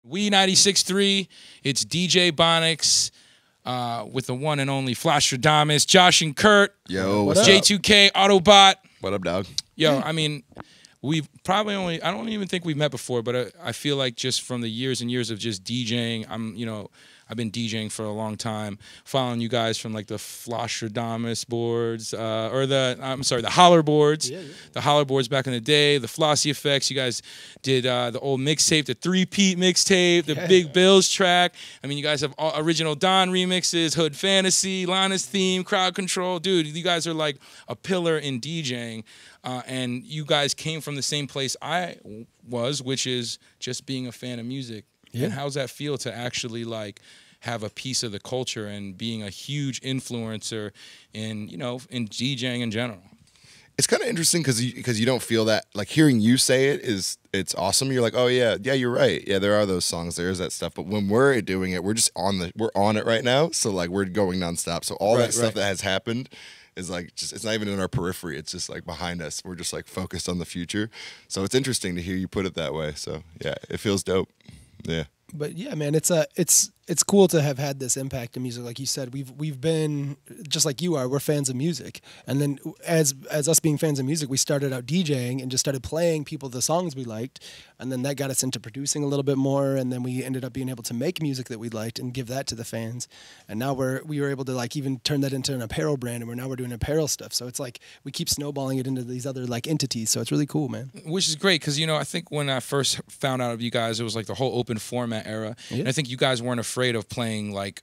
We 96.3, it's DJ Bonix with the one and only Flosstradamus, Josh and Kurt. Yo, what's up? J2K, Autobot. What up, dog? Yo, I mean, we've probably only, I don't even think we've met before, but I feel like just from the years and years of just DJing, I've been DJing for a long time, following you guys from like the Flosstradamus boards, the holler boards, the holler boards back in the day, the Flossy Effects. You guys did the old mixtape, the 3-peat mixtape, the Big Bills track. I mean, you guys have original Don remixes, Hood Fantasy, Lana's Theme, Crowd Control. Dude, you guys are like a pillar in DJing. And you guys came from the same place I was, which is just being a fan of music. Yeah. And how's that feel to actually like have a piece of the culture and being a huge influencer in DJing in general? It's kind of interesting because you don't feel that, like, hearing you say it's awesome. You're like, oh yeah, you're right. Yeah, there are those songs, there is that stuff. But when we're doing it, we're on it right now. So like we're going nonstop. So all that stuff that has happened is like it's not even in our periphery. It's just like behind us. We're just like focused on the future. So it's interesting to hear you put it that way. So yeah, it feels dope. Yeah. But yeah, man, it's cool to have had this impact in music. Like you said, we've been, just like you are, we're fans of music. And then as us being fans of music, we started out DJing and just started playing people the songs we liked. And then that got us into producing a little bit more. And then we ended up being able to make music that we liked and give that to the fans. And now we were able to like even turn that into an apparel brand, and we're doing apparel stuff. So it's like we keep snowballing it into these other like entities. So it's really cool, man. Which is great because, I think when I first found out of you guys, it was like the whole open format era. Yeah. And I think you guys weren't afraid of playing like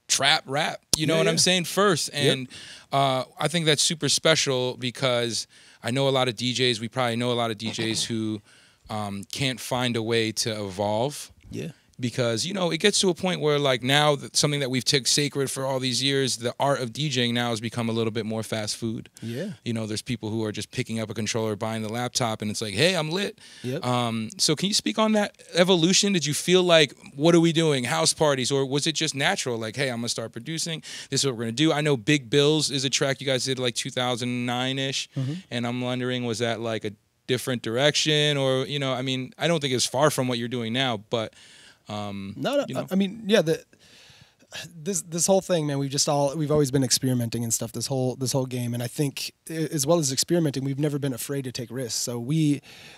trap rap, you know what I'm saying, first. And I think that's super special because I know a lot of DJs, we probably know a lot of DJs who can't find a way to evolve. Yeah. Because, it gets to a point where, like, now something that we've taken sacred for all these years, the art of DJing now has become a little bit more fast food. Yeah. There's people who are just picking up a controller, buying the laptop, and it's like, hey, I'm lit. Yep. So can you speak on that evolution? Did you feel like, what are we doing, house parties? Or was it just natural, like, hey, I'm going to start producing. This is what we're going to do. I know Big Bills is a track you guys did like 2009-ish, and I'm wondering, was that like a different direction? Or, I mean, I don't think it's far from what you're doing now, but... I mean, yeah, this whole thing, man, we've always been experimenting and stuff, this whole game. And I think as well as experimenting, we've never been afraid to take risks. So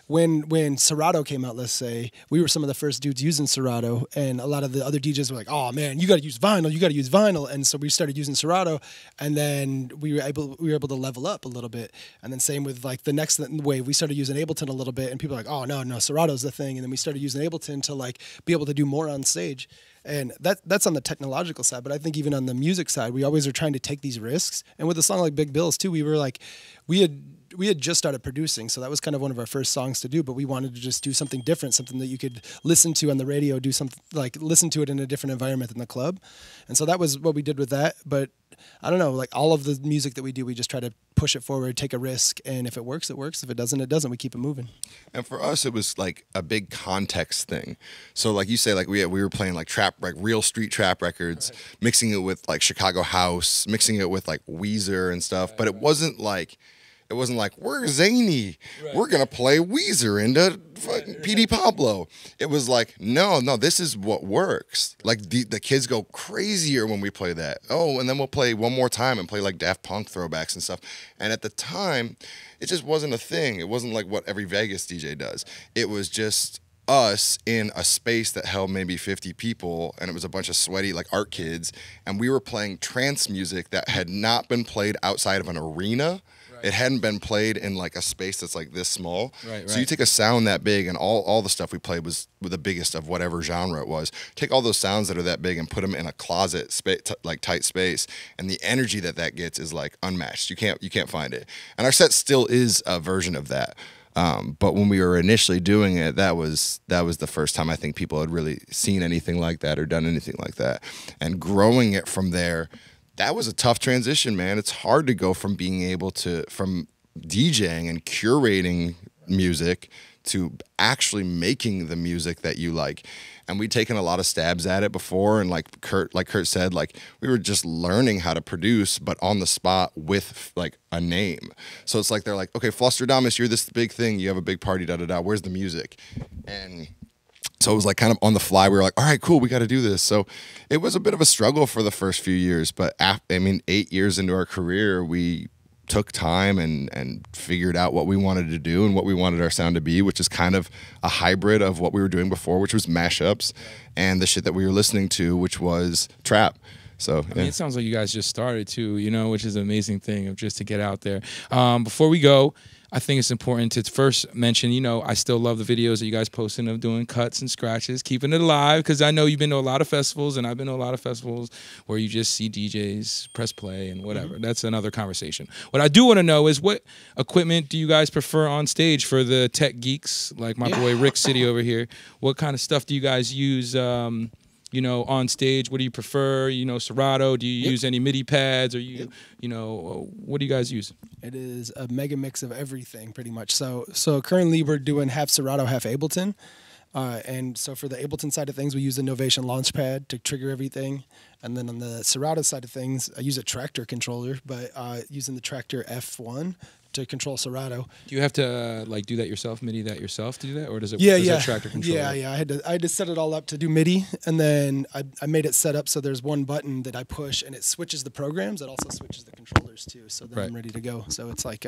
when Serato came out, let's say, we were some of the first dudes using Serato, and a lot of the other DJs were like, oh man, you got to use vinyl. And so we started using Serato, and then we were able to level up a little bit. And then same with like the next wave, we started using Ableton a little bit, and people were like, oh no, Serato's the thing. And then we started using Ableton to like be able to do more on stage. And that's on the technological side, but I think even on the music side, we always are trying to take these risks. And with a song like Big Bills too, we were like, we had just started producing, so that was kind of one of our first songs to do, but we wanted to just do something different, something that you could listen to on the radio, do something like listen to it in a different environment than the club. And so that was what we did with that. But I don't know, like all of the music that we do, we just try to push it forward, take a risk, and if it works, it works. If it doesn't, it doesn't. We keep it moving. And for us, it was like a big context thing. So like you say, like we were playing like trap, like real street trap records, mixing it with like Chicago house, mixing it with like Weezer and stuff. But it wasn't like we're zany. We're gonna play Weezer into PD Pablo. It was like, no, this is what works. Like the kids go crazier when we play that. Oh, and then we'll play one more time and play like Daft Punk throwbacks and stuff. And at the time, it just wasn't a thing. It wasn't like what every Vegas DJ does. It was just us in a space that held maybe 50 people, and it was a bunch of sweaty like art kids, and we were playing trance music that had not been played outside of an arena. It hadn't been played in like a space that's like this small. So you take a sound that big, and all the stuff we played was the biggest of whatever genre it was. Take all those sounds that are that big and put them in a closet, like tight space, and the energy that gets is like unmatched. You can't find it. And our set still is a version of that. But when we were initially doing it, that was the first time I think people had really seen anything like that or done anything like that. And growing it from there, that was a tough transition, man. It's hard to go from from DJing and curating music to actually making the music that you like. And we'd taken a lot of stabs at it before, and like Kurt said, like we were just learning how to produce, but on the spot with like a name. So it's like they're like, okay, Flosstradamus, you're this big thing, you have a big party, da da da. Where's the music? And So it was like kind of on the fly. We were like, all right, cool, we got to do this. So it was a bit of a struggle for the first few years. But I mean, 8 years into our career, we took time and figured out what we wanted to do and what we wanted our sound to be, which is kind of a hybrid of what we were doing before, which was mashups, and the shit that we were listening to, which was trap. So I mean, it sounds like you guys just started too, you know, which is an amazing thing of just to get out there. Before we go, I think it's important to first mention, you know, I still love the videos that you guys posting of doing cuts and scratches, keeping it alive, because I know you've been to a lot of festivals, and I've been to a lot of festivals where you just see DJs press play and whatever. That's another conversation. What I do want to know is, what equipment do you guys prefer on stage for the tech geeks, like my boy Rick City over here? What kind of stuff do you guys use, you know, on stage? What do you prefer? You know, Serato, do you use any MIDI pads, or you know, what do you guys use? It is a mega mix of everything, pretty much. So currently we're doing half Serato, half Ableton. And so for the Ableton side of things, we use the Novation Launchpad to trigger everything. And then on the Serato side of things, I use a Tractor controller, but using the Tractor F1 to control Serato. Do you have to like do that yourself, MIDI that yourself to do that, or does it? Yeah, does that Tractor controller? Yeah. I had to set it all up to do MIDI, and then I made it set up so there's one button that I push, and it switches the programs. It also switches the controllers too. So then I'm ready to go. So it's like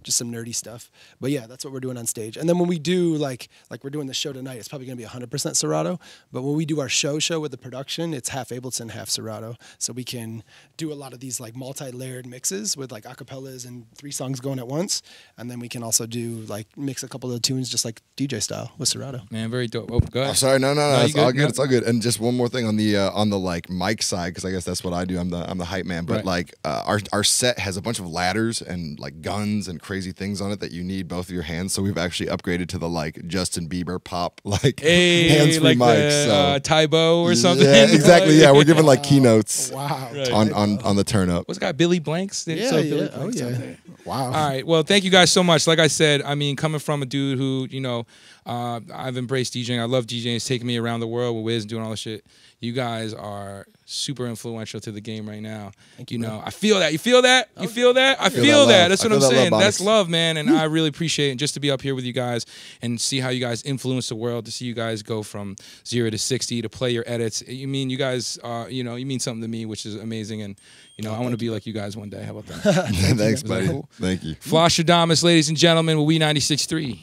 just some nerdy stuff. But yeah, that's what we're doing on stage. And then when we do like we're doing the show tonight, it's probably gonna be 100% Serato. But when we do our show with the production, it's half Ableton, half Serato. So we can do a lot of these like multi-layered mixes with like acapellas and 3 songs going at once. And then we can also do like mix a couple of tunes just like DJ style with Serato. Man, very dope. Oh, go ahead. Oh, sorry, no, it's all good. It's all good. And just one more thing on the like mic side, because I guess that's what I do. I'm the hype man. But like our set has a bunch of ladders and like guns and crazy things on it that you need both of your hands. So we've actually upgraded to the like Justin Bieber pop like hands-free like mics. The, Tybo or something. Yeah, exactly. Yeah, we're giving like keynotes. Wow. On the turn up. What's got Billy Blanks? Yeah. Billy Blanks Wow. All right. Well, thank you guys so much. Like I said, I mean, coming from a dude who, you know, I've embraced DJing. I love DJing. It's taking me around the world with Wiz and doing all this shit. You guys are super influential to the game right now. Thank you you, know, I feel that. You feel that? You feel that? I feel that. That's what I'm saying. That's love, man. And I really appreciate it. Just to be up here with you guys and see how you guys influence the world, to see you guys go from 0 to 60, to play your edits. You mean, you guys, you know, you mean something to me, which is amazing. And, you know, I want to be like you guys one day. How about that? Thanks, buddy. Cool? Thank you. Flosstradamus, ladies and gentlemen, with We 96.3.